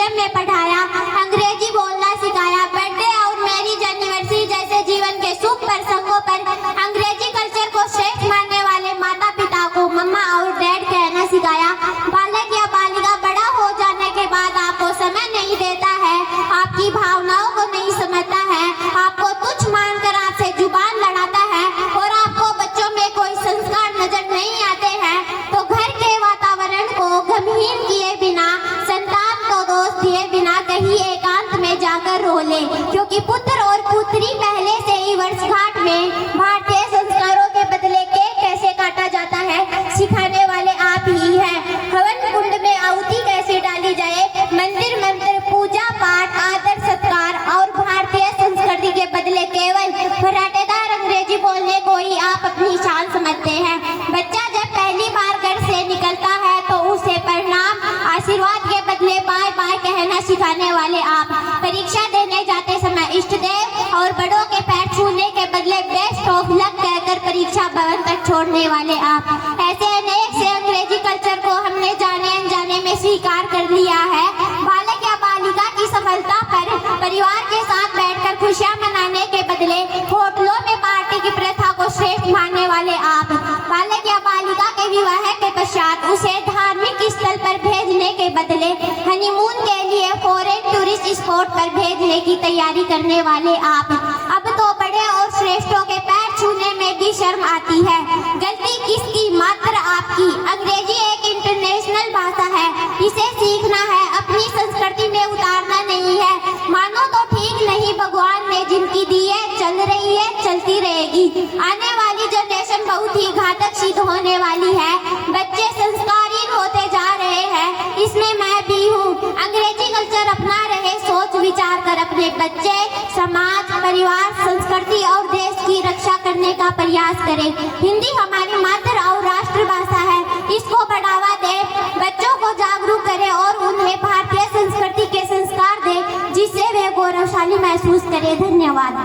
Medium में पढ़ाया, अंग्रेजी बोलना सिखाया। बर्थडे और मैरिज एनिवर्सरी जैसे जीवन के शुभ प्रसंगों पर अंग्रेजी कल्चर को श्रेष्ठ मानने वाले माता पिता को मम्मा और डैड कहना सिखाया। बालक या बालिका बड़ा हो जाने के बाद आपको समय नहीं देता है, आपकी भावनाओं को नहीं समझता है, आपको तुच्छ मानकर आपसे जुबान लड़ाता है और आपको बच्चों में कोई संस्कार नजर नहीं आते हैं, तो घर के वातावरण को गमहीन किए बिना, संतान को दोष दिए बिना कहीं एकांत में जाकर रो ले, क्योंकि पुत्र और पुत्री पहले से ही वर्षगांठ में भारतीय संस्कारों के बदले केक कैसे काटा जाता है सिखाने वाले आप ही हैं। हवन कुंड में आहुति कैसे डाली जाए, मंदिर मंदिर पूजा पाठ आदर सत्कार और भारतीय संस्कृति के बदले केवल फराटेदार अंग्रेजी बोलने को ही आप अपनी शान समझते हैं। बच्चा जब पहली बार घर से निकलता है तो उसे प्रणाम आशीर्वाद के बदले बाय बाय कहना सिखाने वाले आप। परीक्षा देने जाते समय इष्ट देव और बड़ों के पैर छूने के बदले बेस्ट ऑफ लक कहकर परीक्षा भवन तक छोड़ने वाले आप। ऐसे अनेक से अंग्रेजी कल्चर को हमने जाने अनजाने में स्वीकार कर लिया है। बालक या बालिका की सफलता पर परिवार के साथ बैठकर खुशियां मनाने के बदले होटलों में पार्टी की प्रथा को श्रेष्ठ मानने वाले आप। बालक या बालिका के विवाह के पश्चात उसे धार्मिक स्थल पर भेजने के बदले हनीमून के लिए फॉरेन टूरिस्ट स्पॉट पर भेजने की तैयारी करने वाले आप। अब तो बड़े और श्रेष्ठों के पैर छूने में भी शर्म आती है। गलती किसकी? मात्र आपकी। अंग्रेजी एक इंटरनेशनल भाषा है, इसे सीखना है, अपनी संस्कृति में उतारना नहीं है। मानो तो ठीक नहीं, भगवान ने जिनकी दी है चल रही है, चलती रहेगी। आने वाली जनरेशन बहुत ही घातक सिद्ध होने वाली है। बच्चे संस्कारहीन होते जा रहे हैं, इसमें मैं भी हूँ। अंग्रेजी कल्चर अपना रहे, सोच विचार कर अपने बच्चे, समाज, परिवार, संस्कृति और देश की रक्षा करने का प्रयास करें। हिंदी हमारी मातृ और राष्ट्रभाषा है, इसको बढ़ावा दें, बच्चों को जागरूक करें और उन्हें भारतीय संस्कृति के संस्कार दें, जिससे वे गौरवशाली महसूस करें। धन्यवाद।